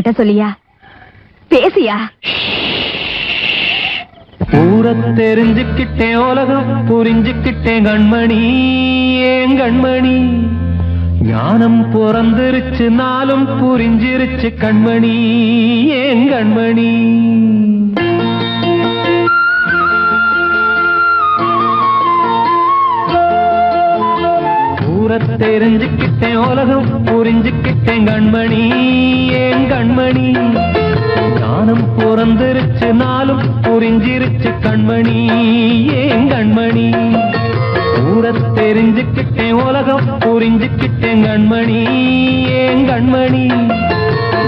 என்கிட்ட சொல்லியா? பேசியா? ஊர தெரிஞ்சுக்கிட்டேன், உலகம் புரிஞ்சுக்கிட்டேன் கண்மணி, ஏன் கண்மணி. ஞானம் பிறந்திருச்சு, நாளும் புரிஞ்சிருச்சு கண்மணி, ஏன் கண்மணி. ஊர தெரிஞ்சுக்கிட்டேன், உலகம் புரிஞ்சுக்கிட்டேன் கண்மணி, ஏன் கண்மணி. ஞானம் பிறந்திருச்சு, நாளும் புரிஞ்சிருச்சு கண்மணி, ஏன் கண்மணி. ஊர தெரிஞ்சுக்கிட்டேன், உலகம் புரிஞ்சுக்கிட்டேன் கண்மணி, ஏன் கண்மணி.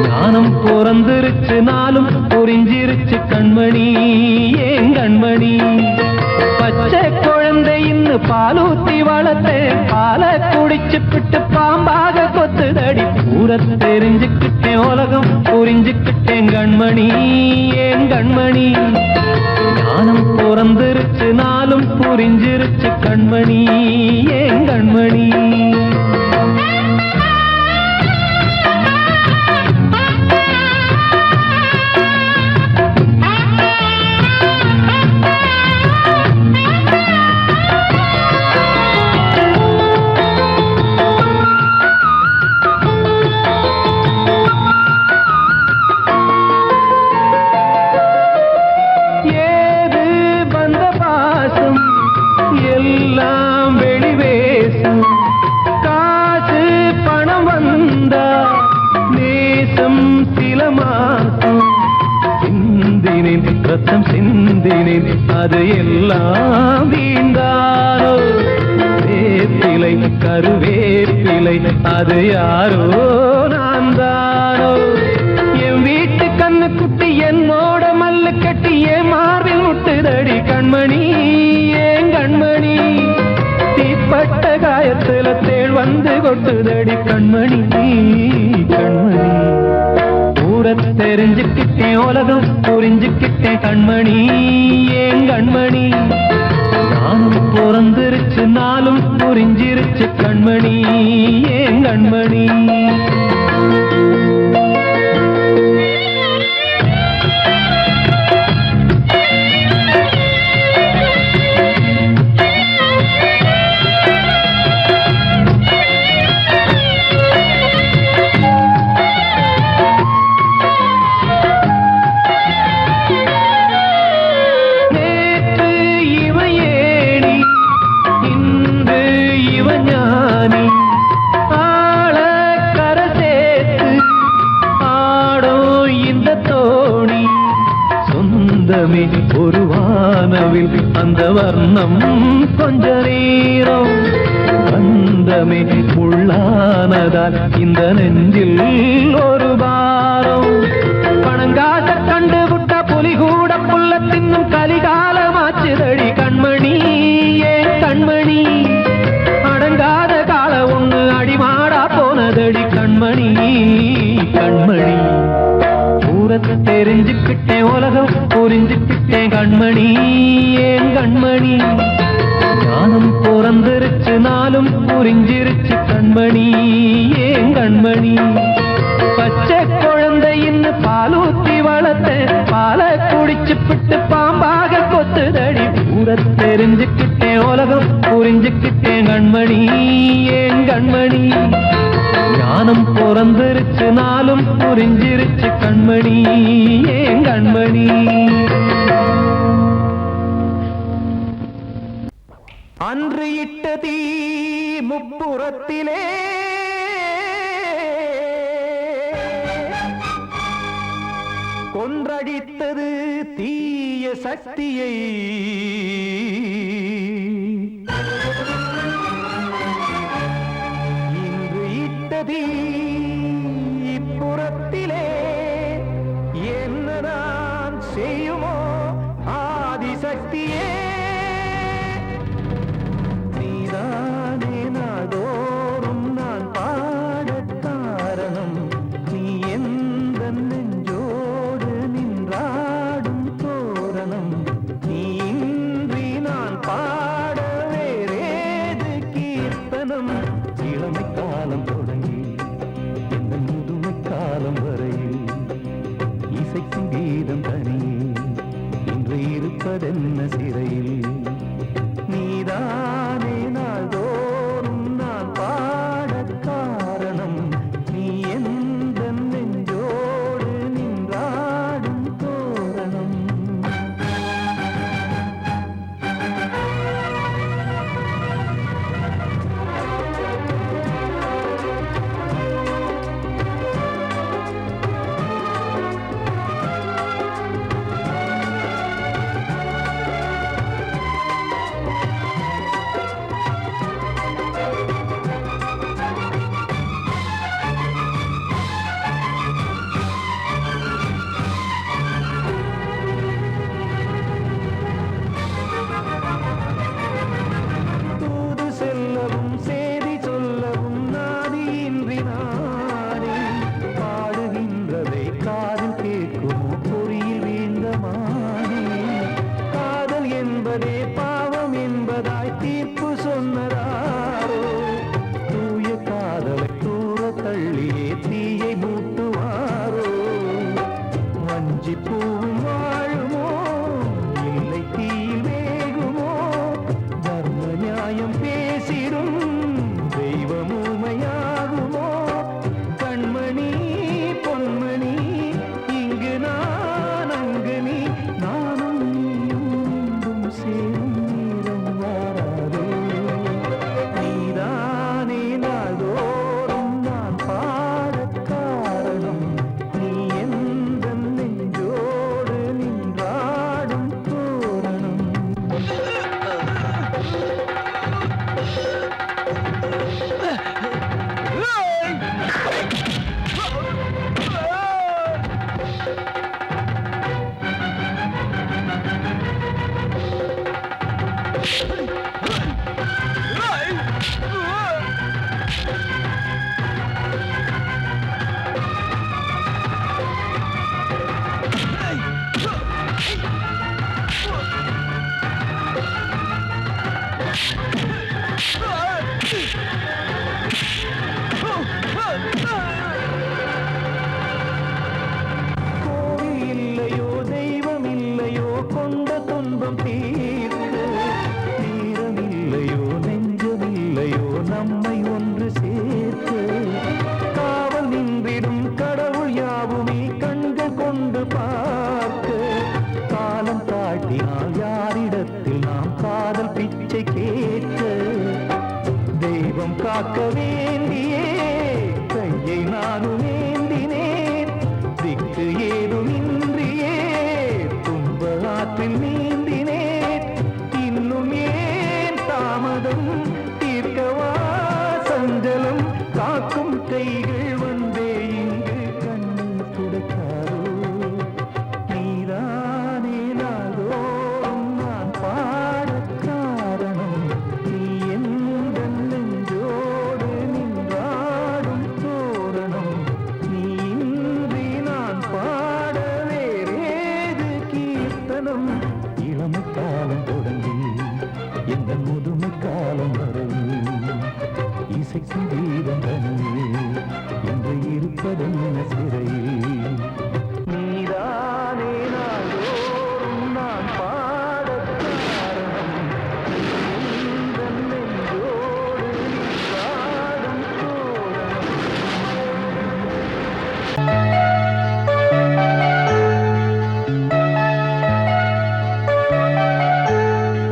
ஞானம் பிறந்திருச்சு, நாளும் புரிஞ்சிருச்சு கண்மணி, ஏன் கண்மணி. பச்சை குழந்தை இன்னும் பாலூத்தி வளர்த்தேன், பாலை குடிச்சு பிட்டு பாம்பாக கொத்துதடி. ஊர தெரிஞ்சுக்கிட்டேன், உலகம் புரிஞ்சுக்கிட்டேன் கண்மணி, ஏன் கண்மணி. ஞானம் பிறந்திருச்சு, நாளும் புரிஞ்சிருச்சு கண்மணி, ஏன் கண்மணி. ரத்தம் சிந்தினேன், அது எல்லாம் வீண்டாரோ. வேப்பிலை கருவேப்பிலை, அது யாரோ நான் தானோ. என் வீட்டு கண்ணு குட்டி என்னோட மல்லு கட்டி என் மார்பில் முட்டுதடி கண்மணி, ஏன் கண்மணி. தீப்பட்ட காயத்துல தேள் வந்து கொட்டுதடி கண்மணி, கண்மணி. ஊர தெரிஞ்சுக்கிட்டேன், உலகம் புரிஞ்சுக்கிட்டேன் கண்மணி, ஏன் கண்மணி. ஞானம் பிறந்திருச்சு, நாளும் புரிஞ்சிருச்சு கண்மணி, ஏன் கண்மணி. ஒரு வானவில் அந்த வர்ணம் கொஞ்ச நேரம் பந்தமே உள்ளானதால் இந்த நெஞ்சில் ஒரு பாரம். பணங்காச கண்டு விட்ட புலி கூட புல்ல தின்னும் கலிகாலமாச்சுதடி கண்மணி, ஏன் கண்மணி. அடங்காத கால ஒண்ணு அடிமாடா போனதடி கண்மணி, கண்மணி. தெரிஞ்சுக்கிட்டேன், உலகம் புரிஞ்சுக்கிட்டேன் கண்மணி, ஏன் கண்மணி. ஞானம் பிறந்திருச்சு, நாளும் புரிஞ்சிருச்சு கண்மணி, ஏன் கண்மணி. பச்சை குழந்தை இன்னும் பாலூத்தி வளர்த்தேன், பாலை குடிச்சு பிட்டு பாம்பாக கொத்துதடி. ஊர தெரிஞ்சுக்கிட்டேன், உலகம் புரிஞ்சுக்கிட்டேன் கண்மணி, ஏன் கண்மணி. ஞானம் பிறந்திருச்சு, நாளும் புரிஞ்சிருச்சு கண்மணி, ஏன் கண்மணி. அன்று இட்ட தீ முப்புறத்திலே கொன்றடித்தது தீய சக்தியை. இப்புறத்திலே என்னதான் செய்யுமோ ஆதிசக்தியே. நீதானே நாள்தோறும் நான் பாட காரணம், நீ எந்த நெஞ்சோடு நின்றாடும் தோரணம். நீ இன்றி நான் பாட வேறேது கீர்த்தனம். இளமை காலம் தொடங்கி இந்த முதுமை காலம் வரையில் தீர்ப்பு சொன்னதாரோ தூய காதலை தூர தள்ளியே தீயை மூட்டுவாரோ வஞ்சி பூவும் வாழுமோ இல்லை தீயில் வேகுமோ தர்ம நியாயம் பேசிடும் தெய்வம் ஊமையாகுமோ கண்மணி பொன்மணி இங்கு நான் அங்கு நீ நானும் நீயும் மீண்டும் சேரும் நேரம் வாராதே நீதானே நாள்தோறும் நான் பாடக் காரணம் நீ எந்த நெஞ்சோடு நின்றாடும் தோரணம் கோவில் இல்லையோ தெய்வம் இல்லையோ கொண்ட துன்பம் தீர்க்க நேரம் இல்லையோ நெஞ்சம் இல்லையோ நம்மை ஒன்று சேர்க்க காவல் நின்றிடும் கடவுள் யாவுமே கண்கள் கொண்டு பார்க்க காலம் தாட்டினால் யாரிடத்தில் நாம் காதல் பிச்சை கேட்க தெய்வம் காக்க வேண்டியே கையை நானும் ஏந்தினேன் திக்கு ஏதுமின்றியே துன்ப ஆற்றில் நீந்தினேன் இன்னும் ஏன் தாமதம் தீர்க்கவா சஞ்சலம் காக்கும் கைகள் வந்தே இங்கு கண்ணீர் துடைக்காரோ நீதானே நாள்தோறும் நான் பாடக் காரணம் நீ எந்த நெஞ்சோடு நின்றாடும் தோரணம் நீ இன்றி நான் பாட வேறேது கீர்த்தனம் இளமை காலம் தொடங்கி எந்த முதுமை காலம் வரை இசைக்கும் கீதம் தனியே என்று இருப்பதென்ன சிறையில் நீதானே நாள்தோறும் நான் பாடக் காரணம் நீ எந்த நெஞ்சோடு நின்றாடும் தோரணம்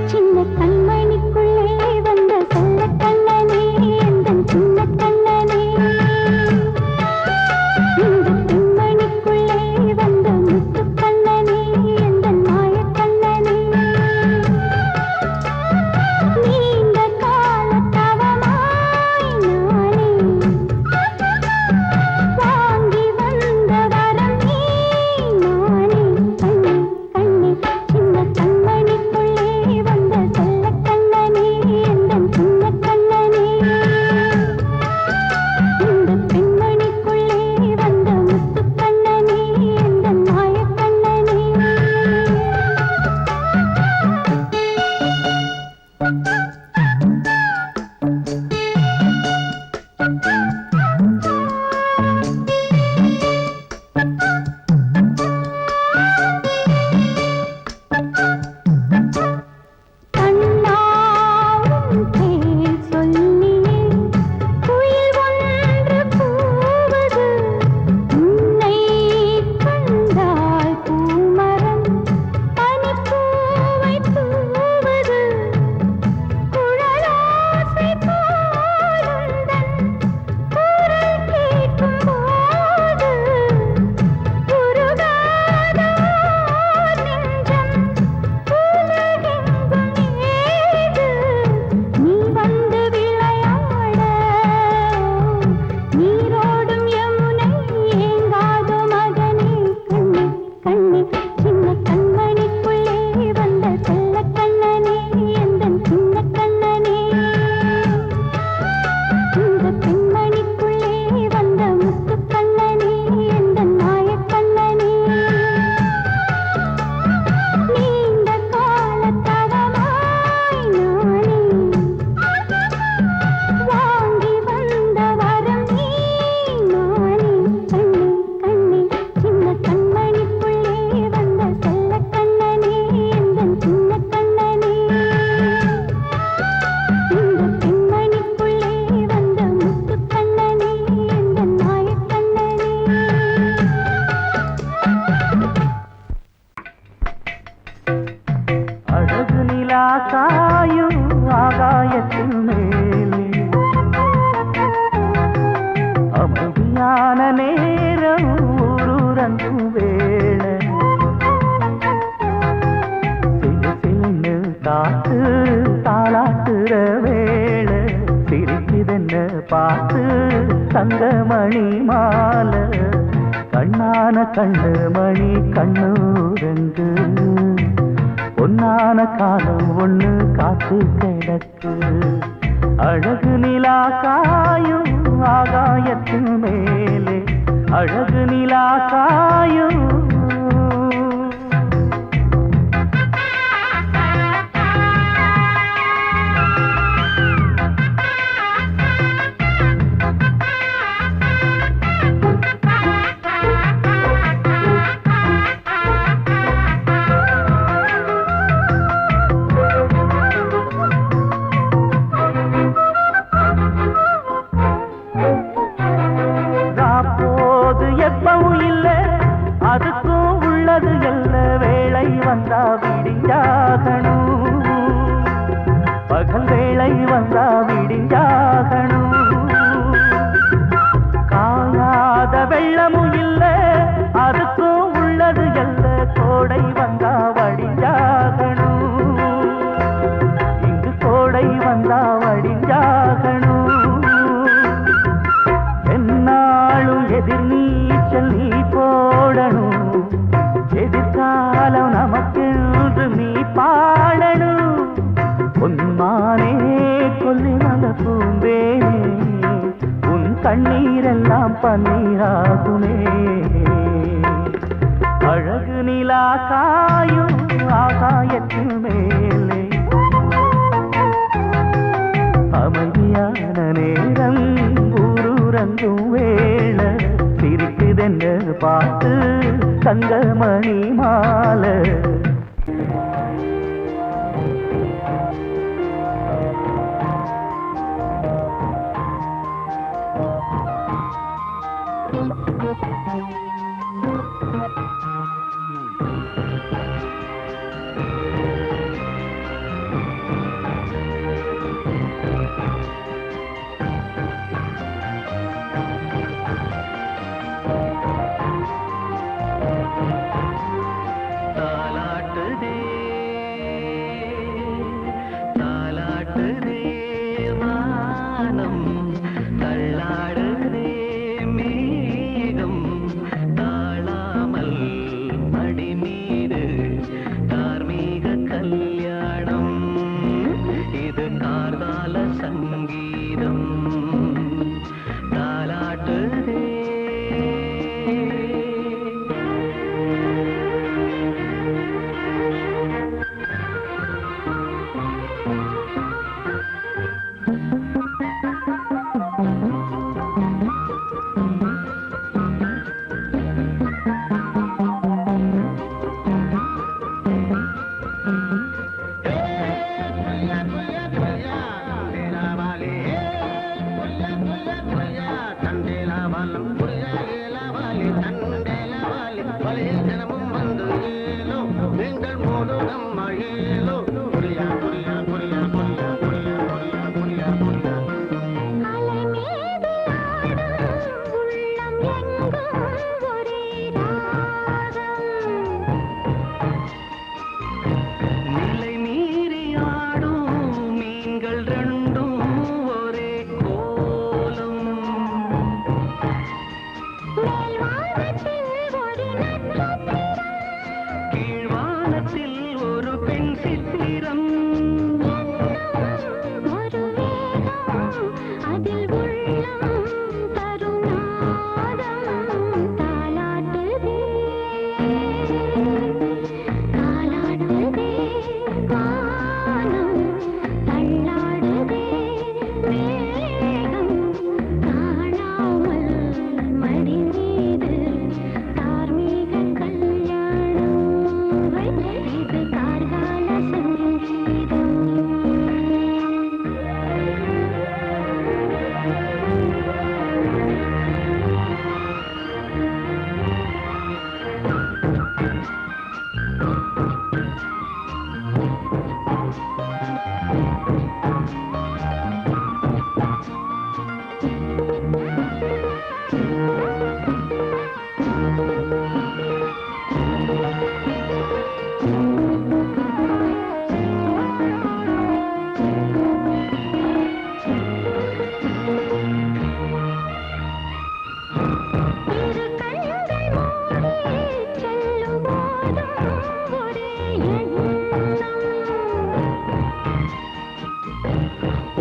சின்ன கண்மணிக்குள்ளே வந்த செல்ல கண்ணனே எந்தன் சின்ன கண்ணனே பார்த்து தங்கமணி மாலை கண்ணான கண்ணு மணி கண்ணூரங்கு பொன்னான காலம் ஒண்ணு காத்து கிடக்கு அழகு நிலா காயும் ஆகாயத்தின் மேலே அழகு நிலா காயும் அதுக்கும் உள்ளது எல்ல வேளை வந்தா விடிஞ்சாகணும் பகல் வேளை வந்தா விடிஞ்சாகணும் காயாத வெள்ளமும் இல்ல அதுக்கும் உள்ளது எல்ல கோடை வந்தா வடிஞ்சாகணும் இங்கு கோடை வந்தா வடிஞ்சாகணும் என்னாலும் எதிர் நீச்சல் நீ போடணும் எதிர்காலம் நமக்கென்று நீ பாடணும் உன்மானே கொல்லிமல பூந்தேனே உன் கண்ணீரெல்லாம் பன்னீராகுமே அழகு நிலா காயும் ஆகாயத்தின் மேலே அமைதியான நேரம் ஊரூரங்கும் வேளை சிரிக்குதென்று பார்த்து தங்கமணி மாலை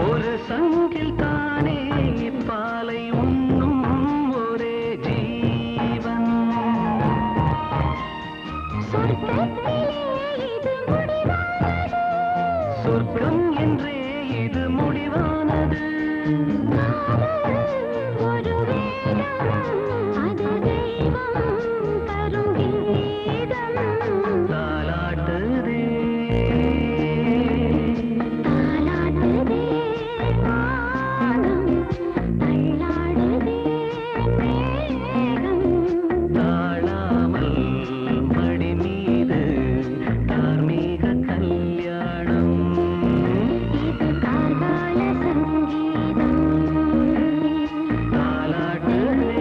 ஒரு சங்கில் தானே பாலை உண்ணும் ஒரே ஜீவன் சொர்க்கம் என்றே இது முடிவானது தாலாட்டுதே தாழாமல் மடி மீது தார்மீக கல்யாணம் தாலாட்டுதே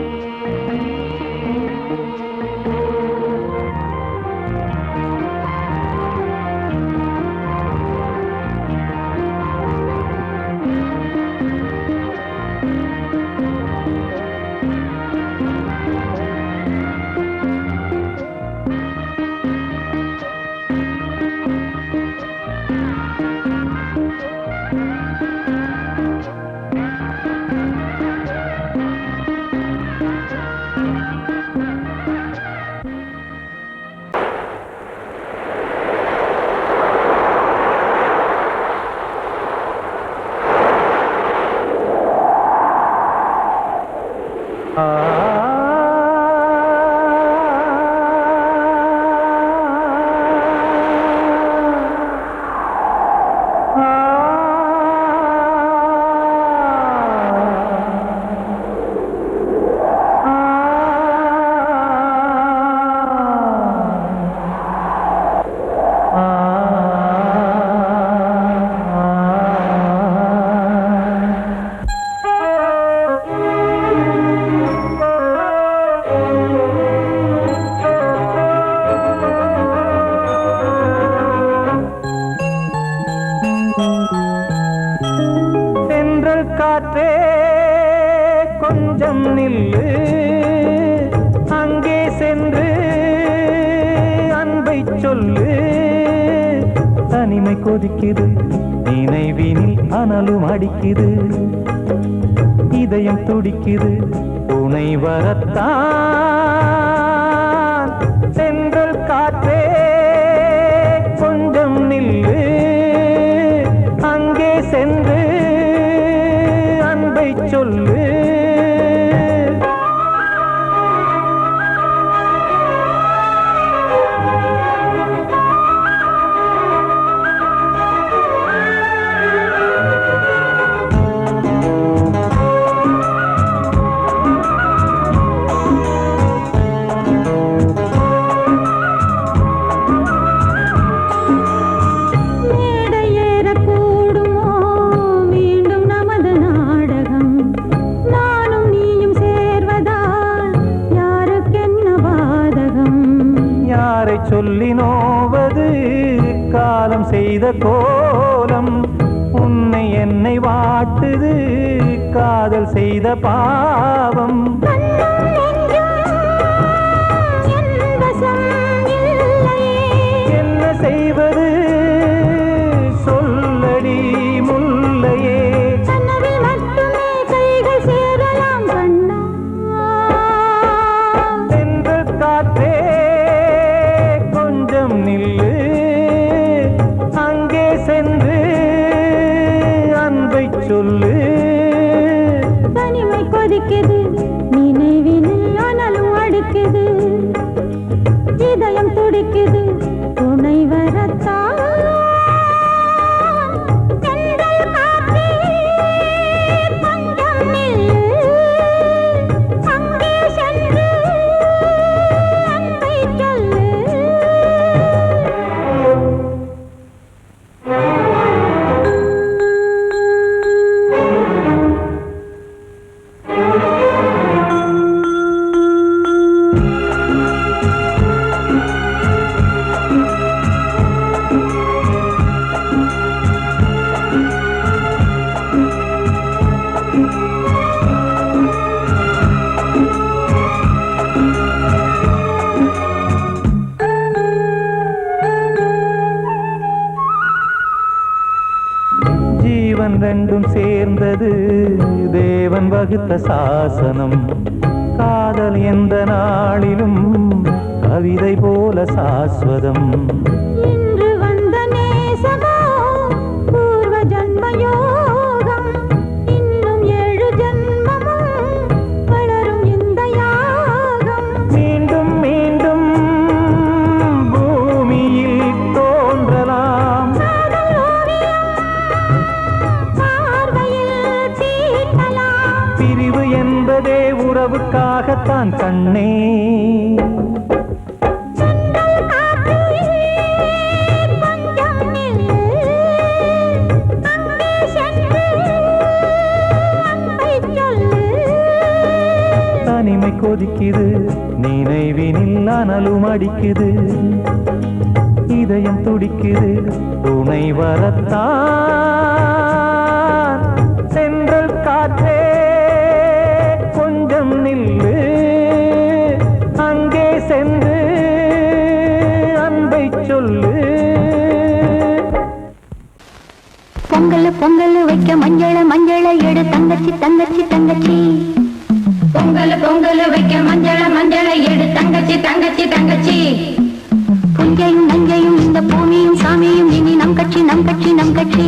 தென்றல் காற்றே கொஞ்சம் நில்லு அங்கே சென்று அன்பை சொல்லு தனிமை கொதிக்குது நினைவினில் அனலும் அடிக்குது இதயம் துடிக்குது துணை வரத்தான் தென்றல் காற்றே கொஞ்சம் நில்லு அங்கே சென்று அன்பை சொல்லு சொல்லி நோவது காலம் செய்த கோலம் உன்னை என்னை வாட்டுது காதல் செய்த பாவம் என்ன செய்வது சொல்லடி முல்லையே தென்றல் காற்றே நில்லு அங்கே சென்று அன்பை சொல்லு தனிமை கொதிக்குது நினைவினில் அனலும் அடிக்குது இதயம் துடிக்குது துணை வரத்தான் சேர்ந்தது தேவன் வகுத்த சாசனம். காதல் எந்த நாளிலும் கவிதை போல சாஸ்வதம். இன்று வந்த நேசமோ பூர்வ ஜன்ம யோகம். இன்னும் 7 ஜன்மமும் வளரும் இந்த யாகம். மீண்டும் மீண்டும் பூமியில் தோன்றலாம். காதல் ஓவியம் பார்வையில் தீட்டலாம். பிரிவு என்பதே உறவுக்காகத்தான் கண்ணே. சென்றல் காற்றே கொஞ்சம் நில்லு. அங்கே சென்று அன்பைச் சொல்லு. தனிமை கொதிக்குது, நினைவினில் அனலும் அடிக்குது. இதயம் துடிக்குது, துணை வரத்தான். சென்றல் காற்றே கொஞ்சம் நில்லு. அங்கே சென்று அன்பை சொல்லு. பொங்கல் பொங்கல் வைக்க மஞ்சள மஞ்சள எடு தங்கச்சி தங்கச்சி தங்கச்சி. பொங்கல் பொங்கல் வைக்க மஞ்சள மஞ்சள எடு தங்கச்சி தங்கச்சி தங்கச்சி. புஞ்சையும் நஞ்சையும் இந்த பூமியும் சாமியும் இனி நம் கட்சி நம் கட்சி நம் கட்சி.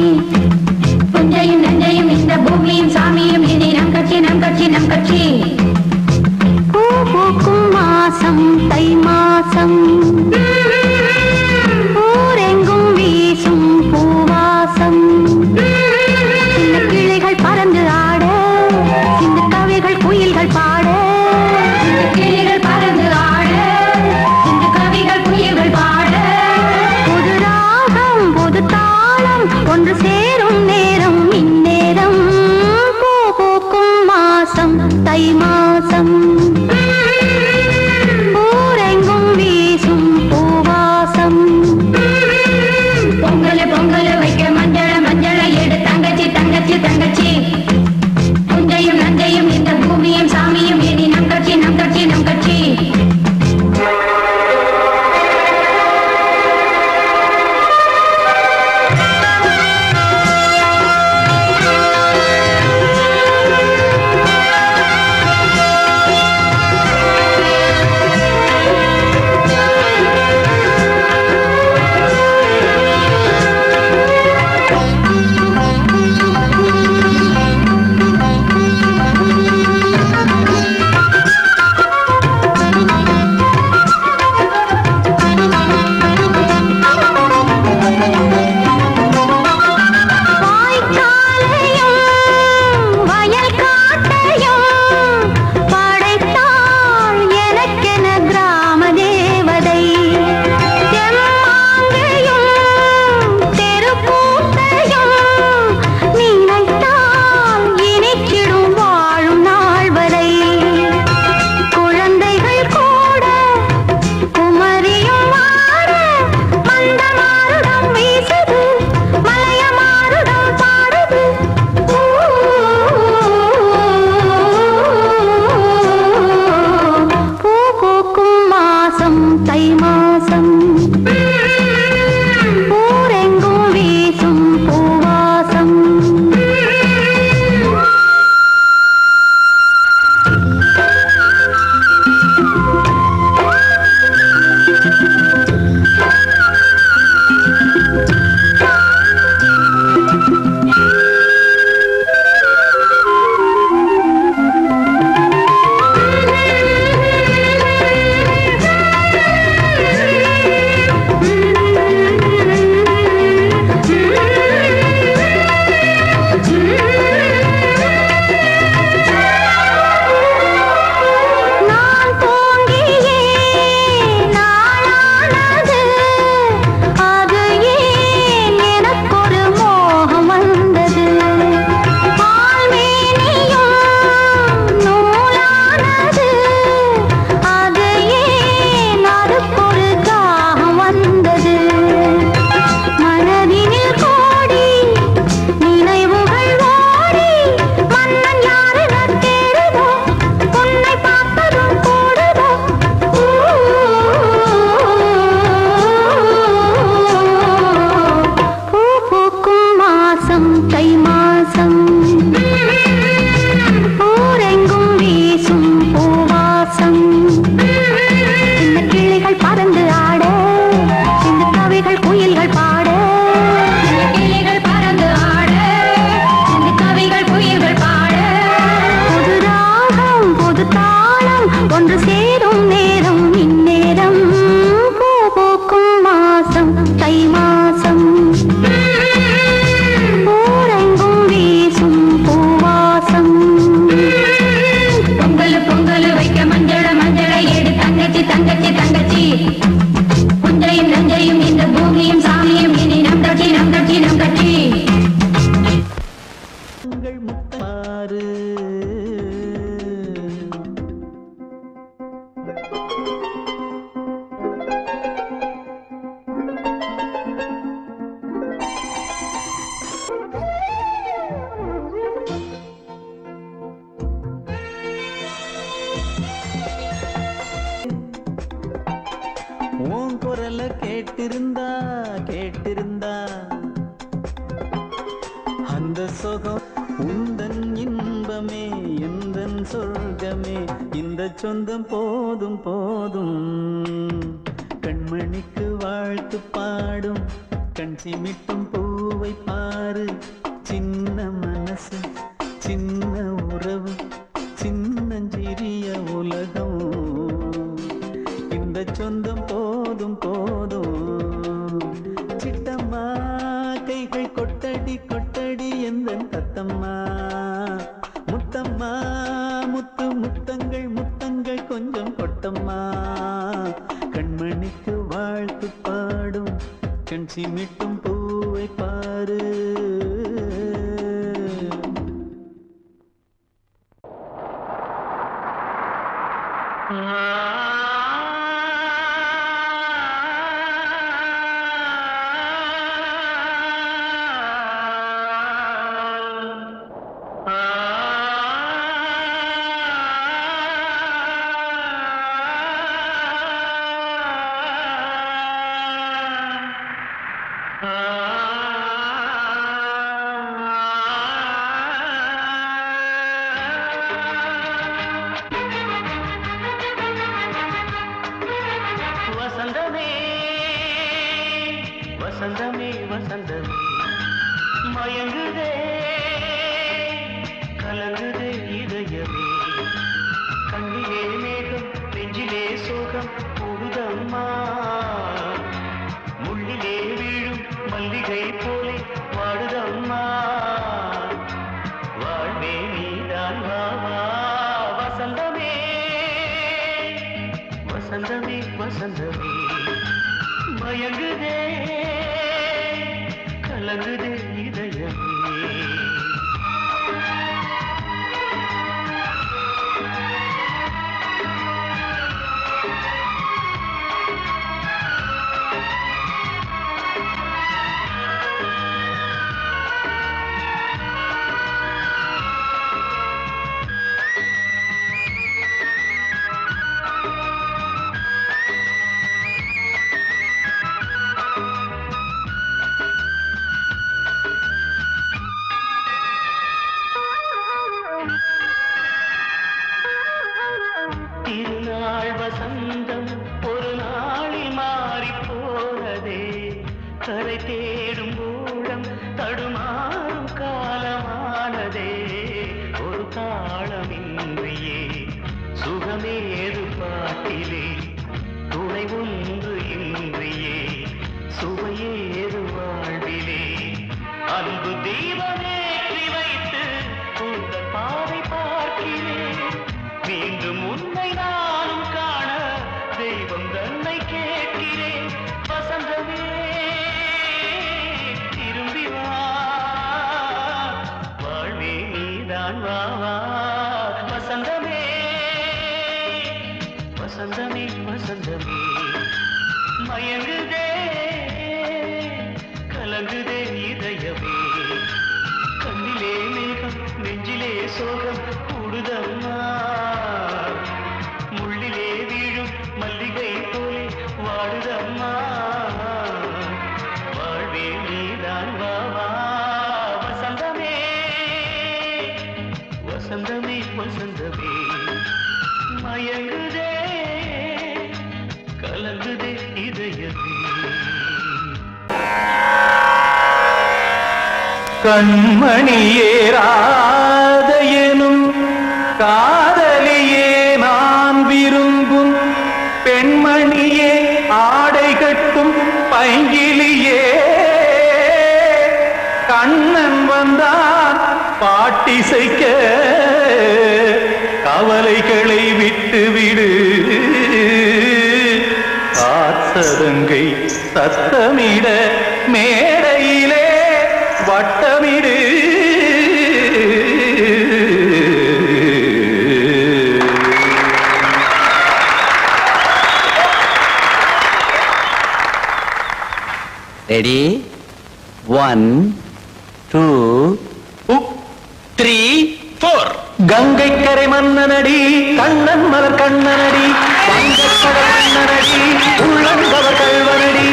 புஞ்சையும் நஞ்சையும் இந்த பூமியும் சாமியும் இனி நம் கட்சி நம் கட்சி நம் கட்சி. பூ பூக்கும் மாசம் தை மாசம். ஊரெங்கும் வீசும் பூவாசம். சின்ன கிளைகள் பறந்து ஆட, சின்ன கவிகள் குயில்கள் பாட. இந்த கிளிகள் பறந்து ஆட, இந்த கவிகள் குயில்கள் பாட. புது ராகம் புது தாளம் ஒன்று சேரும் நேரம் இந்நேரம். கேட்டிருந்தா கேட்டிருந்தா அந்த சுகம் உந்தன் இன்பமே எந்தன் சொர்க்கமே இந்த சொந்தம் போதும் போதும் கண்மணிக்கு வாழ்த்து பாடும் கண் சிமிட்டும் பூவை பாரு சின்ன மனசு சின்ன உறவு சின்னஞ்சிறிய உலகம் இந்த சொந்தம் போதும் போதும் சிட்டம்மா கைகள் கொட்டடி கொட்டடி எந்தன் தத்தம்மா முத்தம்மா முத்து முத்தங்கள் முத்தங்கள் கொஞ்சம் கொட்டம்மா கண்மணிக்கு வாழ்த்து பாடும் கண் சிமிட்டும் பூவை பாரு வசந்தமே வசந்தமே வசந்தமே மயங்குதே கலங்குதே இதயமே கண்ணிலே மேகம் நெஞ்சிலே சோகம் கூடுதம்மா முள்ளிலே வீழும் மல்லிகை போலே வாடுதம்மா வாழ்வே நீதான் வாவா வசந்தமே வசந்தமே வசந்தமே மயங்குதே கலங்குதே இதயமே திருநாள் வசந்தம் ஒரு நாளில் மாறி போனதே கரை தேடும் ஊழம் தடுமாறும் காலமானதே ஒரு தாளமின்றியே சுகமேது பாட்டிலே துணை ஒன்று இன்றியே சுவையேது வாழ்விலே அன்பு தீபமேற்றி வைத்து உங்கள் பாதை பார்க்கிறேன் மீண்டும் உன்னை நானும் காண தெய்வம் தன்னை கேட்கிறேன் வசந்தமே திரும்பி வா வாழ்வே நீதான் வா வா வசந்தமே வசந்தமே வசந்தமே மயங்குதே கலங்குதே இதயமே கண்ணிலே மேகம் நெஞ்சிலே சோகம் கூடுதம்மா முள்ளிலே வீழும் மல்லிகை போலே வாடுதம்மா வாழ்வே நீதான் வா வா வசந்தமே வசந்தமே வசந்தமே மயங்குதே கலங்குதே இதயமே கண்மணியேராத எனும் காதலியே நான் விரும்பும் பெண்மணியே ஆடை கட்டும் பைங்கிலியே கண்ணன் வந்தான் பாட்டிசைக்க கவலைகளை விட்டுவிடு காத்ததங்கை சத்தமிட மேடையிலே வட்டமிடு ரெடி 1 2 3 4 கங்கை கரை மன்னனடி கண்ணன் மலர் கண்ணனடி வங்கக்கடல் மன்னனடி உள்ளங்கவர் கல்வனடி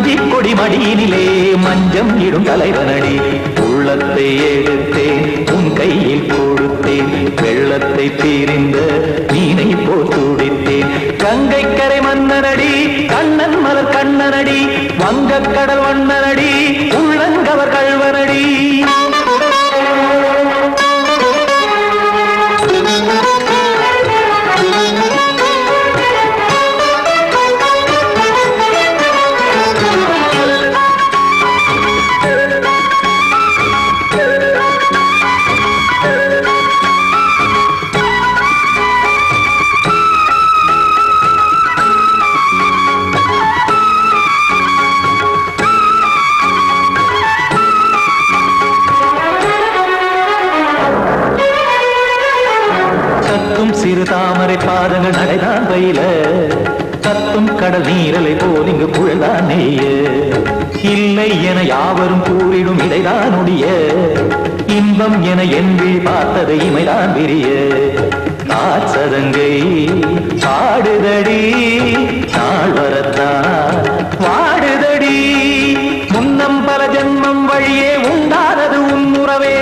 வஞ்சி கொடி மடியினிலே மஞ்சம் இடும் தலைவனடி உள்ளத்தை எடுத்தேன் உன் கையில் கொடுத்தேன் வெள்ளத்தை பீரிந்த மீனை போல் துடித்தேன் கங்கை கரை மன்னனடி கண்ணன் மலர் கண்ணனடி வங்கக் கடல் வண்ணனடி உள்ளங்கவர் கள்வனடி சிறு தாமரை பாதங்கள் நடைதான் பயில கத்தும் கடல் நீரலை போல் இங்கு புழல்தான் நெய்ய இல்லை என யாவரும் கூறிடும் இடைதான் உடைய இன்பம் என என்பி பார்த்தது இமைதான் விரிய காற்சதங்கை பாடுதடி நாள் வரத்தான் வாடுதடி முன்னம் பல ஜென்மம் வழியே உண்டானது உன் உறவே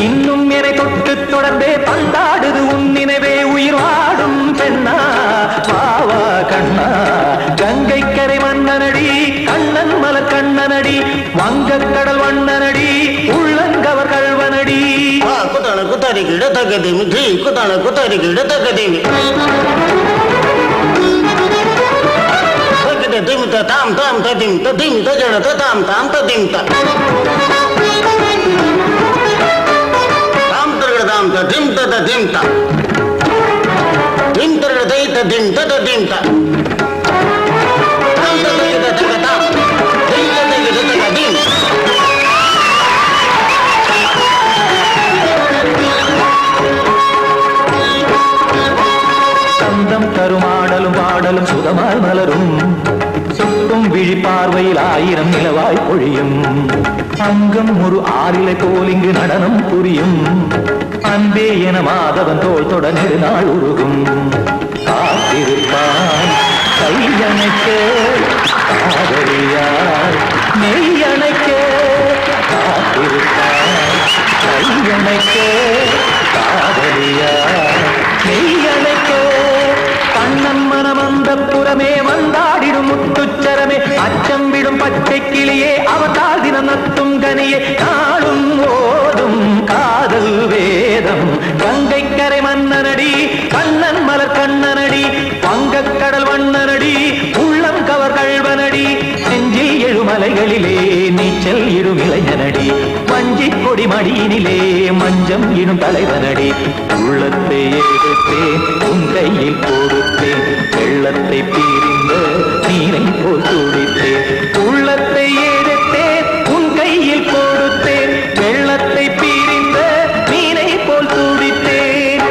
இன்னும் என்னை தொட்டு தொடர்ந்தே பந்தாடுது உன் நினைவே உயிர் வாடும் பெண்ணா பாவா கண்ணா கங்கை கரை மன்னனடி கண்ணன் மலர் கண்ணனடி வங்கக் கடல் வண்ணனடி உள்ளங்கவர் கள்வனடி குத்தான குத்தாரிக்கு இடத்தக்கதேமி ஜி குத்தான குத்தாரிக்கு இடத்தக்கதேமி திமித்த தாம் தாம் ததிம் ததிம் தஜன தாம் தாம் ததிம் தாம் தாம் ததிம் ததிம் தாம் திம் தரட தை ததிம் ததிம் தாம் தாம் ததிம் ததிம் தாம் திம் ததிம் ததிம் சந்தம் கருமாடலும் பாடலும் சுதமாய் மலரும் சுட்டும் விழி பார்வையில் ஆயிரம் நிலவாய் பொழியும் அங்கம் ஒரு ஆறிலை போல் இங்கு நடனம் புரியும் அன்பே என மாதவன் தோள் தொட நெடுநாள் உருகும் காத்திருப்பான் கையணைக்க காதலியார் மெய்யணைக்க காத்திருப்பான் கையணைக்க காதலியார் மெய்யணைக்க கண்ணன் மனம் அந்த புறமே வந்தாடிடும் முத்துச்சரமே அச்சம் விடும் பச்சை கிளியே அவதால் தினம் நத்தும் கனியே நாளும் ஓதும் காதல் வேதம் கங்கை கரை மன்னனடி கண்ணன் மலர் கண்ணனடி வங்கக் கடல் வண்ணனடி உள்ளம் கவர் கள்வனடி நெஞ்சில் எழுமலைகளிலே நீச்சல் இடும் இளைஞனடி வஞ்சி கொடி மடியினிலே மஞ்சம் இடும் தலைவனடி உள்ளத்தை எடுத்தேன் உன் கையில் கொடுத்தேன் வெள்ளத்தை பீரிந்த நீரை போல் துடித்தேன் உள்ளத்தை எடுத்தேன் உன் கையில் கொடுத்தேன் வெள்ளத்தை பீரிந்த நீரை போல் துடித்தேன்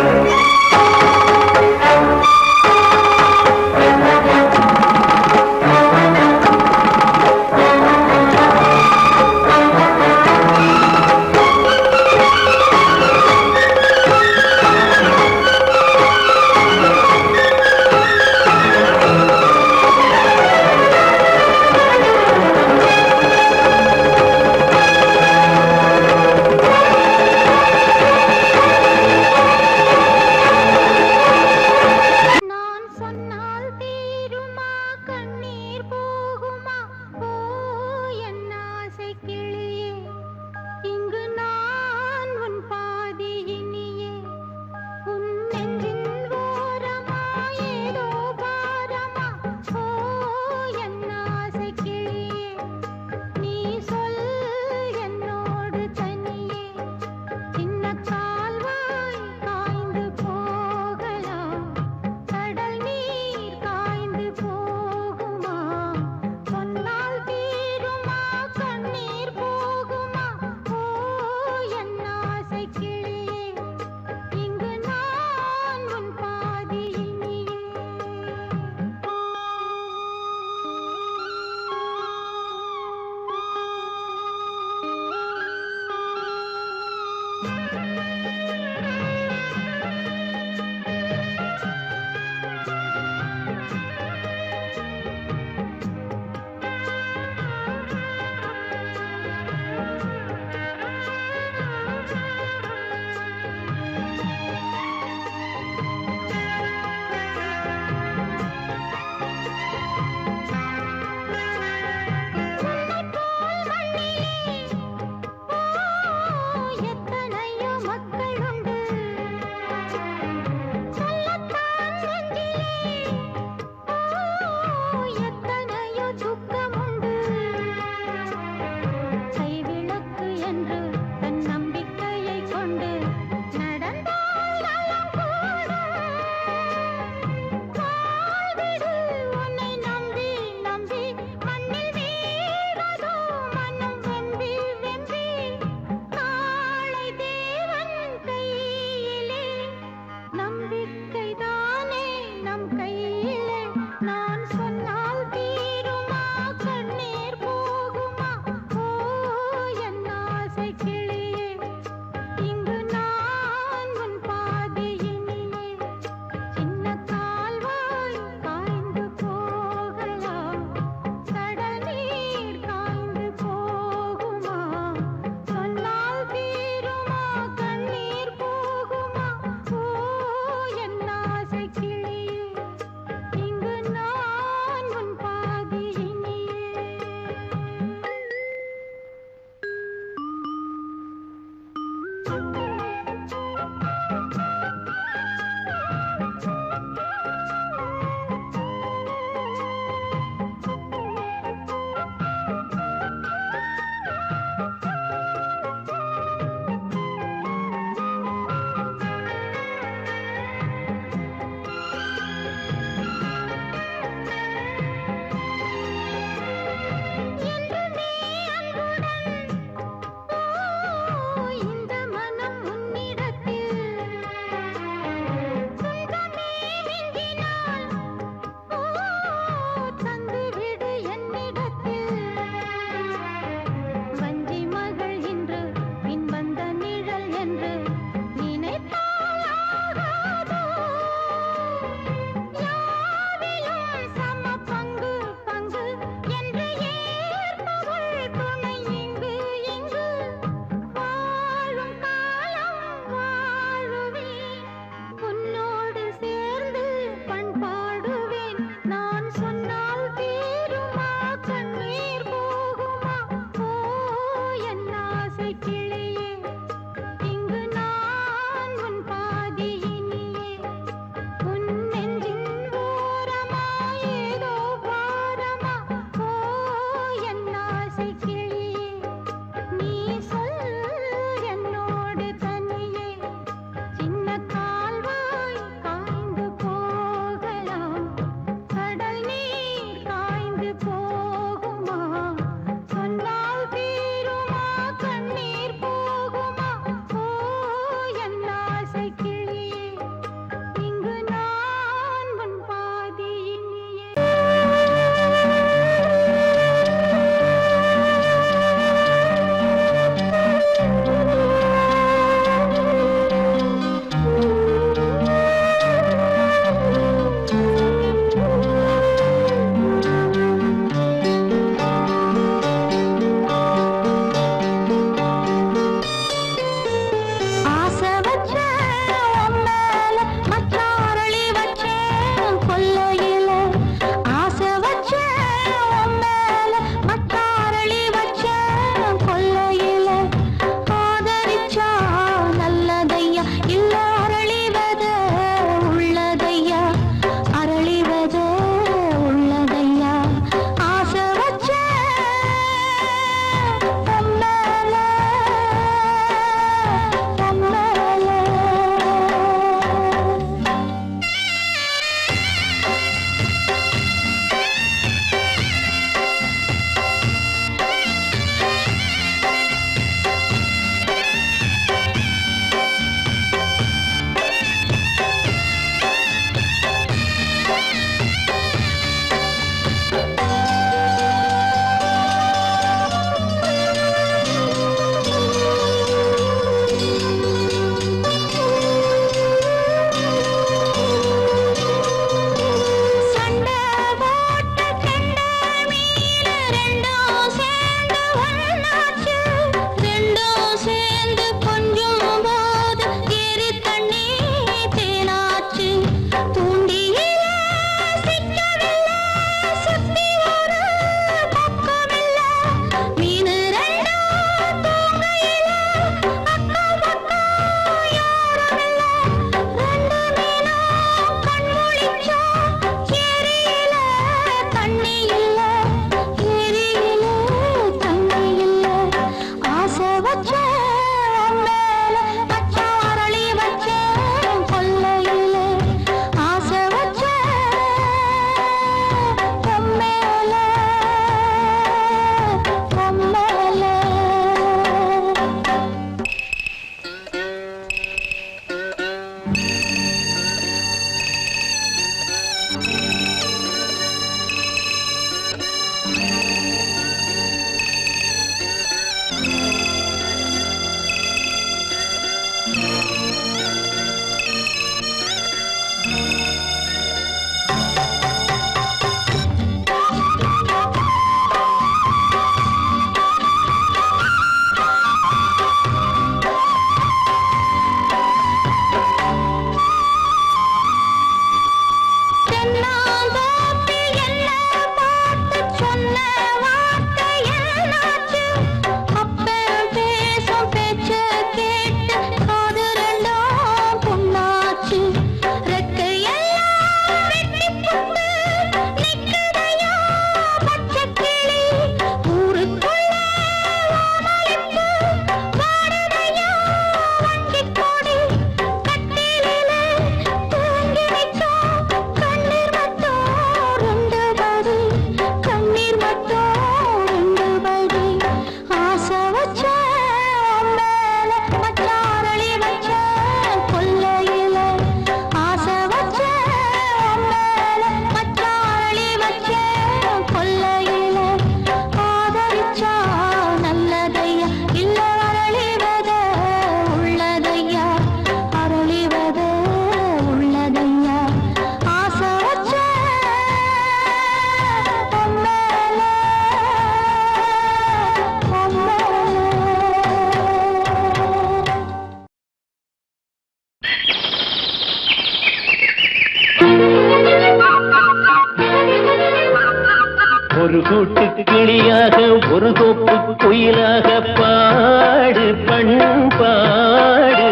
ஒரு கூட்டு கிளியாக ஒரு தோப்பு குயிலாக பாடு பண்பாடு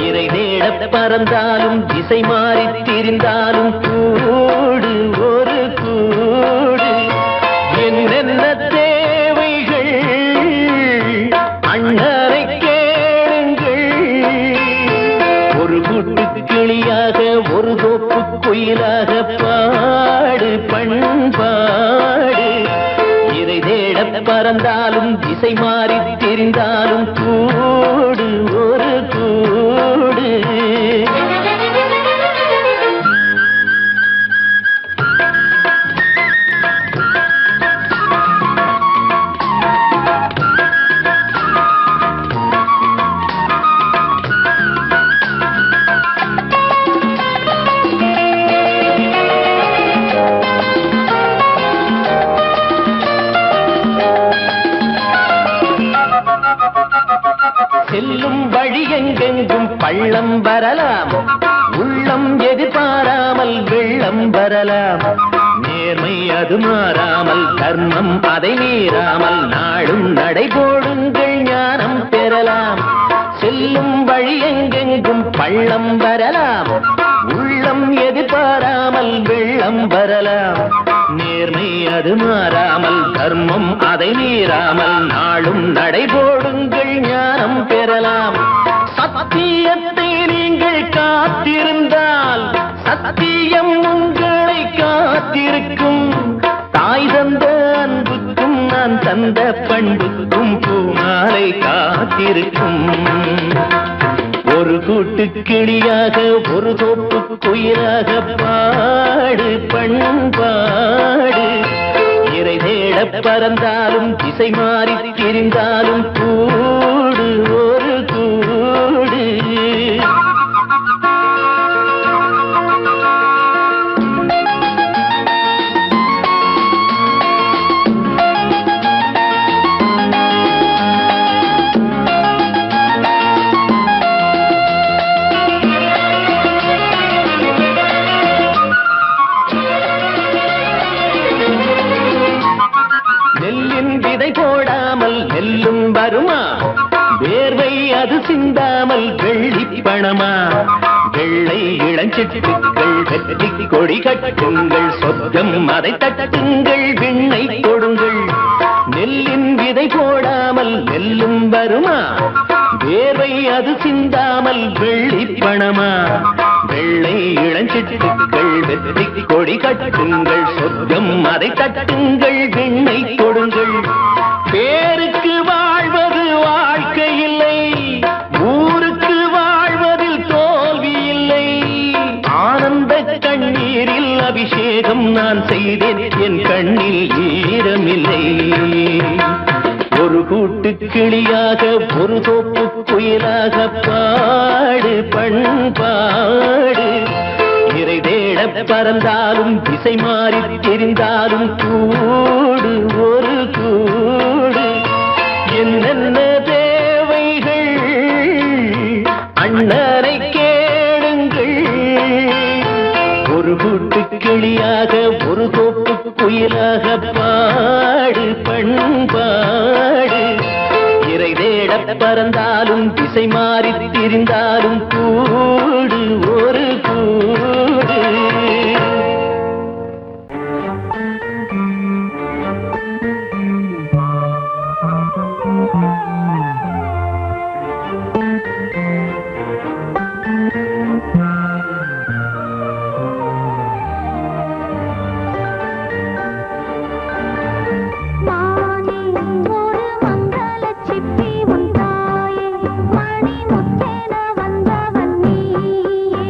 இறை தேட பறந்தாலும் திசை மாறி திரிந்தாலும் கூடு ஒரு கூடு என்னென்ன தேவைகள் குயிலாக பாடு பண்பாடு இதை தேட பறந்தாலும் திசை மாறி தெரிந்தாலும் கூடு ஒரு கூடு செல்லும் வழி எங்கெங்கும் பள்ளம் வரலாம் உள்ளம் எதிர்பாராமல் வெள்ளம் வரலாம் நேர்மை அது மாறாமல் தர்மம் அதை மீறாமல் நாடும் நடைபோடுங்கள் ஞானம் பெறலாம் செல்லும் வழி எங்கெங்கும் பள்ளம் வரலாம் உள்ளம் எதிர்பாராமல் வெள்ளம் வரலாம் நேர்மை அது மாறாமல் தர்மம் அதை மீறாமல் நாளும் நடைபோடுங்கள் ஞானம் பெறலாம் சத்தியத்தை நீங்கள் காத்திருந்தால் சத்தியம் உங்களை காத்திருக்கும் தாய் தந்த அன்புக்கும் நான் தந்த பண்புக்கும் பூமாலை காத்திருக்கும் ஒரு கூட்டு கிளியாக ஒரு தோப்பு குயிலாக பாடு பண்பாடு இறை தேட பறந்தாலும் திசை மாறி திரிந்தாலும் கூடு ஒரு கூடு போடாமல் நெல்லும் வருமா வேர்வை அது சிந்தாமல் வெள்ளி பணமா வெள்ளை இளஞ்சிட்டுக்கள் வெற்றி கொடி கட்டுங்கள் சொர்க்கம் அதை தட்டுங்கள் விண்ணை கொடுங்கள் நெல்லின் விதை போடாமல் நெல்லும் வருமா வேர்வை அது சிந்தாமல் வெள்ளி பணமா வெள்ளை இளஞ்சிட்டுக்கள் வெற்றி கொடி கட்டுங்கள் சொர்க்கம் அதை தட்டுங்கள் விண்ணை கொடுங்கள் பேருக்கு வாழ்வது வாழ்க்கை இல்லை ஊருக்கு வாழ்வதில் தோல்வி இல்லை ஆனந்த கண்ணீரில் அபிஷேகம் நான் செய்தேன் என் கண்ணில் ஈரமில்லை ஒரு கூட்டு கிளியாக ஒரு தோப்பு குயிலாக பாடு பண்பாடு இறை தேட பறந்தாலும் திசை மாறி தெரிந்தாலும் கூடு ஒரு கூடு என்னென்ன தேவைகள் அண்ணரை கேளுங்கள் ஒரு கூட்டு கிளியாக ஒரு தோப்பு குயிலாக பாடு பண்பாடு இறை தேட பறந்தாலும் திசை மாறி திரிந்தாலும் கூடு ஒரு கூடு மணி முத்தேன வந்தவன் நீயே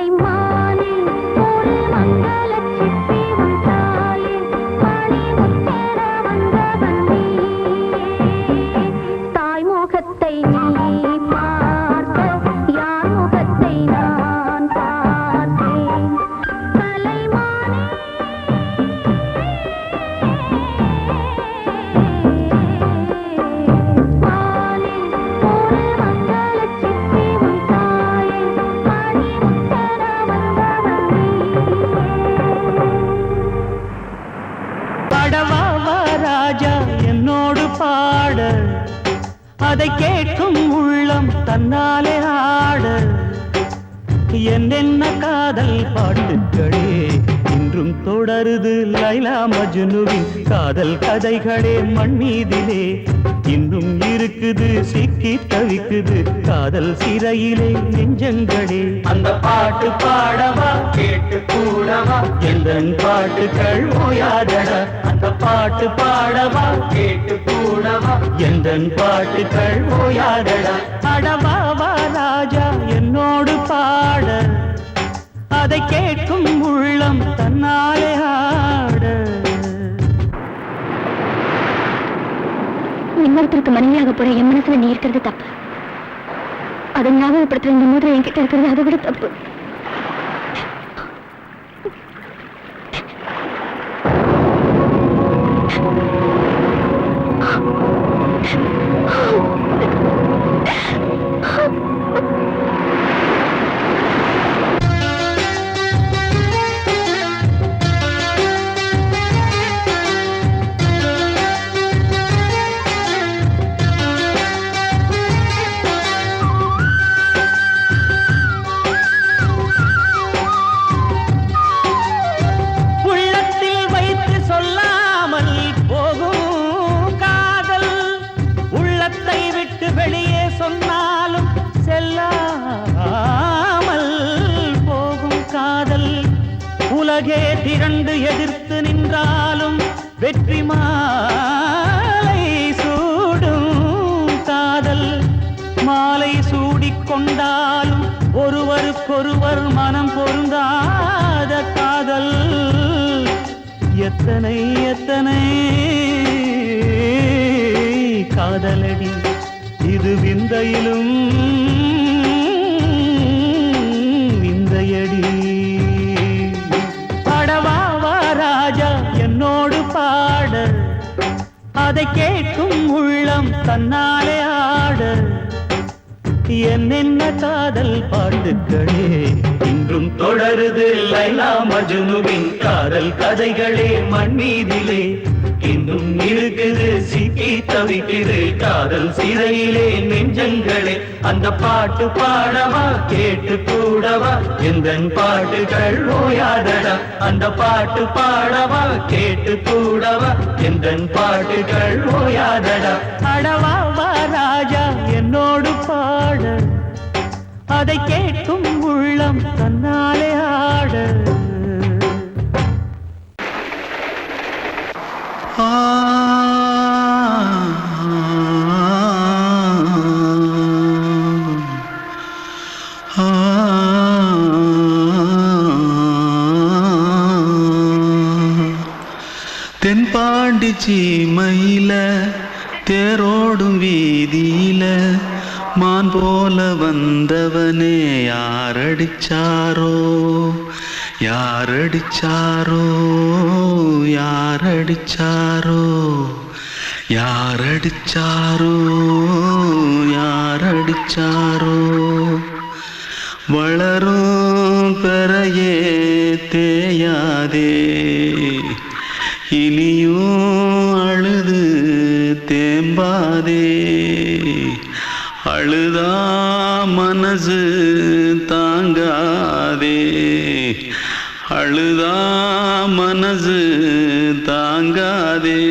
கலைமானே ஒரு மங்கள சிப்பி வந்தாயே மணி முத்தேற வந்தவன் நீ தாய் முகத்தை நீ பார்க்க யார் முகத்தை நான் பார்த்தேன் கலைமானே மானே ஒரு மங்கள சிப்பி வந்தாயே மணி முத்தேற வந்தவன் நீ பாடவா ராஜா என்னோடு பாட அதை கேட்கும் உள்ளம் தன்னாலே ஆட என்னென்ன காதல் பாட்டுக்களே இன்றும் தொடருது லைலா மஜ்னுவின் காதல் கதைகளே மண் மீதிலே இன்னும் இருக்குது சிக்கி தவிக்குது காதல் சிறையிலே நெஞ்சங்களே அந்த பாட்டு பாடவா கேட்டு கூடவா எந்தன் பாட்டுகள் ஓயாதடா அந்த பாட்டு பாடவா கேட்டு கூடவா எந்தன் பாட்டுகள் ஓயாதடா அடவாவா ராஜா என்னோடு பாட அதை கேட்கும் உள்ளம் தன்னாலே ஆட இன்னொருத்தருக்கு மனைவியாக போற என் மனசுல நீ இருக்கிறது தப்பு அதை ஞாபகப்படுத்துற இந்த மூட்டை என்கிட்ட இருக்கிறது அதை விட தப்பு உள்ளத்தில் வைத்து சொல்லாமல் போகும் காதல் உள்ளத்தை விட்டு வெளியே சொன்னாலும் செல்லாமல் போகும் காதல் உலகே திரண்டு எதிர்த்து நின்றாலும் வெற்றி மாலை சூடும் காதல் மாலை சூடிக்கொண்டாலும் ஒருவருக்கொருவர் மனம் பொருந்தாத காதல் எத்தனை எத்தனை காதலடி இது விந்தையிலும் விந்தையடி பாடவா ராஜா என்னோடு பாட அதை கேட்கும் உள்ளம் தன்னாலே ஆட என்னென்ன காதல் பாட்டுக்களே இன்றும் தொடருது லைலா மஜ்னுவின் காதல் கதைகளே மண் மீதிலே இன்னும் இருக்குது சிக்கி தவிக்குது காதல் சிறையிலே நெஞ்சங்களே அந்த பாட்டு பாடவா கேட்டு கூடவா எந்தன் பாட்டுகள் ஓயாதடா அந்த பாட்டு பாடவா கேட்டு கூடவா எந்தன் பாட்டுகள் ஓயாதடா அடவாவா ராஜா என்னோடு பாட அதை கேட்கும் உள்ளம் தன்னாலே ஆட தென்பாண்டி சீமையில தேரோடும் வீதியில மான் போல வந்தவனே யாரடிச்சாரோ யாரடிச்சாரோ யாரடிச்சாரோ யாரடிச்சாரோ யாரடிச்சாரோ வளரும் பெறையே தேயாதே இனியும் அழுது தேம்பாதே அழுதா மனசு தாங்காதே அழுதா மனசு தாங்காதே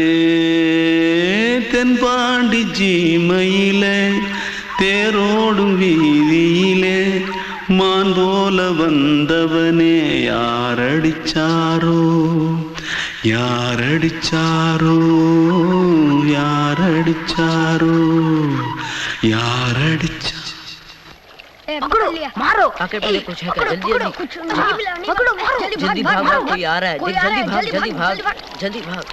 தென்பாண்டி சீமையிலே தேரோடும் வீதியிலே மான் போல வந்தவனே யாரடிச்சாரோ யாரடிச்சாரோ யாரடிச்சாரோ யாரடிச்சா पकड़ो मारो पॉकेट में कुछ है क्या? जल्दी जल्दी पकड़ो मारो जल्दी भाग भाग, कोई आ रहा है, जल्दी भाग जल्दी भाग।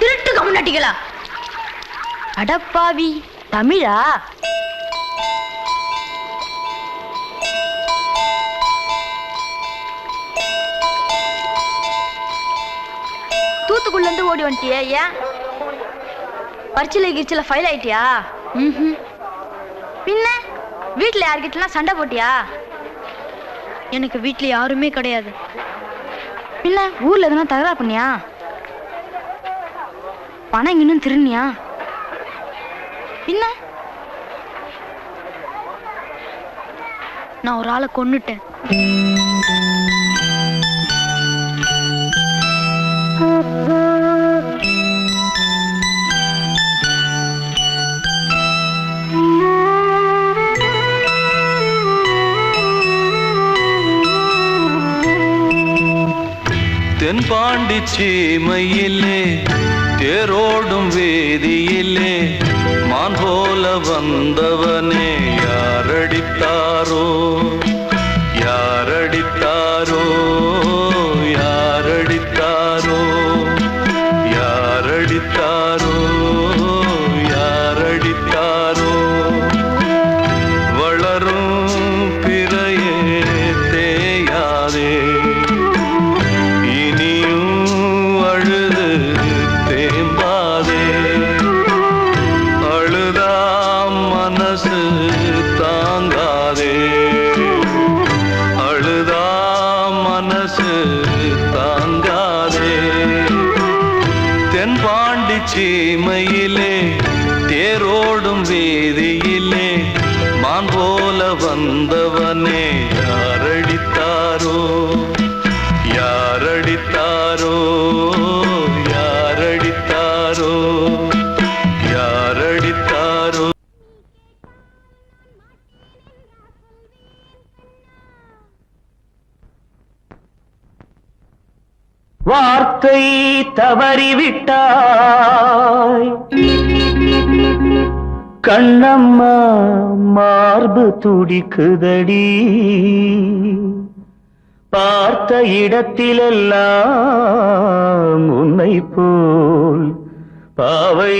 திருட்டு கம்முனாட்டிகளா அடப்பாவி தமிழா தூத்துக்குள்ள இருந்து ஓடி வந்துட்டியா? ஏன் பரிச்சையில கிரிச்சில ஃபைல் ஆயிட்டியா? பின்ன வீட்டுல யார்கிட்டலாம் சண்டை போட்டியா? எனக்கு வீட்டுல யாருமே கிடையாது. பின்ன ஊர்ல எதுனா தகராறு பண்ணியா? பணம் இன்னும் திருநியா? பின்ன நான் ஒரு ஆளை கொன்னுட்டேன். தென்பாண்டி சீமையிலே தேரோடும் வேதியிலே மான் போல வந்தவனே யாரடித்தாரோ யாரடித்தாரோ யாரடித்தாரோ யாரடித்தாரோ யாரடித்தாரோ வளரும் பிறையே தேயாதே சீமையிலே தேரோடும் வேதியிலே மான் போல வந்தவனே யாரடித்தாரோ யாரடித்தாரோ யாரடித்தாரோ யாரடித்தாரோ. வார்த்தை தவறிவிட்டாய் கண்ணம்மா மார்பு துடிக்குதடி பார்த்த இடத்திலெல்லாம் உன்னை போல் பாவை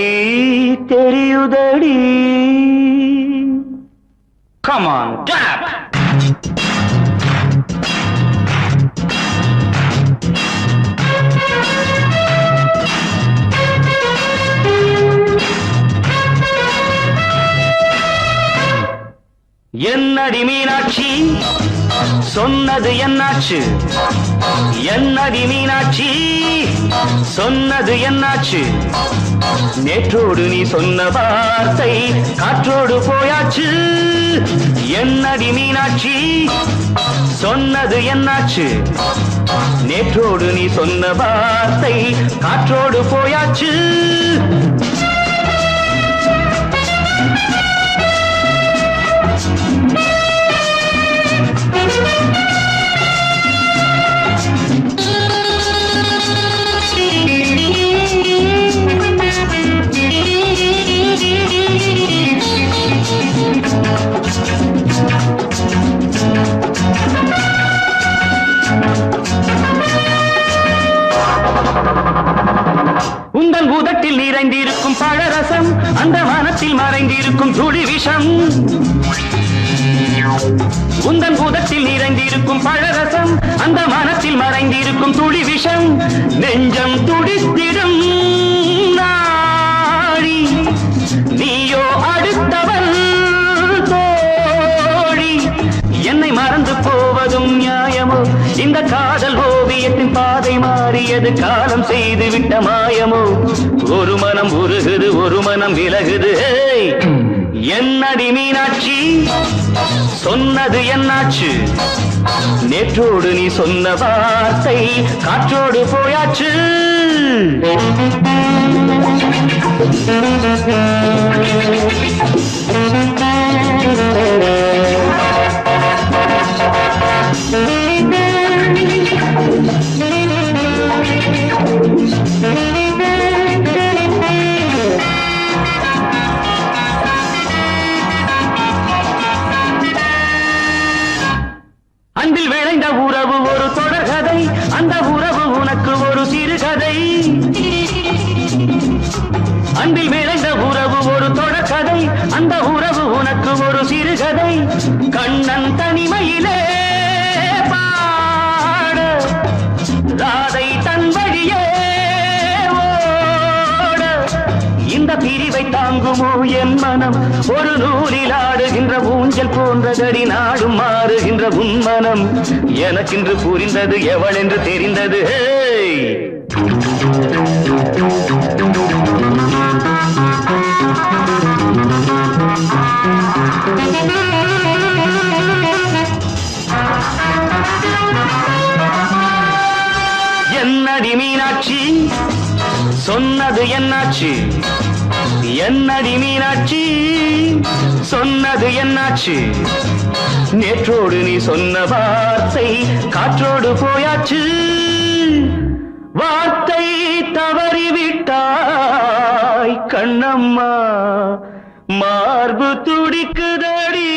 தெரியுதடி. Come on, clap! என்னடி மீனாட்சி சொன்னது என்னாச்சு? என்னடி மீனாட்சி சொன்னது என்னாச்சு? நேற்றோடு நீ சொன்ன வார்த்தை காற்றோடு போயாச்சு. என்னடி மீனாட்சி சொன்னது என்னாச்சு? நேற்றோடு நீ சொன்ன வார்த்தை காற்றோடு போயாச்சு. உந்தன் பூதத்தில் நிறைந்திருக்கும் பழரசம் அந்த வானத்தில் மறைந்திருக்கும் துளி விஷம். உந்தன் பூதத்தில் நிறைந்திருக்கும் பழரசம் அந்த வானத்தில் மறைந்திருக்கும் துளி விஷம். நெஞ்சம் துடித்திடும் நாடி நீயோ அடுத்தவன் தோழி. என்னை மறந்து போவதும் நியாயமோ? இந்த காதல் ஓவியத்தின் பாதை மாறியது காலம் செய்து விட்ட மாயமோ? ஒரு மனம் உருகுது ஒரு மனம் விலகுது. என்னடி மீனாட்சி சொன்னது என்னாச்சு? நேற்றோடு நீ சொன்ன வார்த்தை காற்றோடு போயாச்சு. ஆகுமோ என் மனம் ஒரு நூலில் ஆடுகின்ற ஊஞ்சல் போன்றதடி நாடும் மாறுகின்ற உன் மனம் எனக்கென்று புரிந்தது எவள் என்று தெரிந்தது ஹேய் என்னடி மீனாட்சி சொன்னது என்னாச்சு என்னடி மீனாட்சி சொன்னது என்னாச்சு நேற்றோடு நீ சொன்ன வார்த்தை காற்றோடு போயாச்சு வார்த்தை தவறிவிட்டாய் கண்ணம்மா மார்பு துடிக்குதடி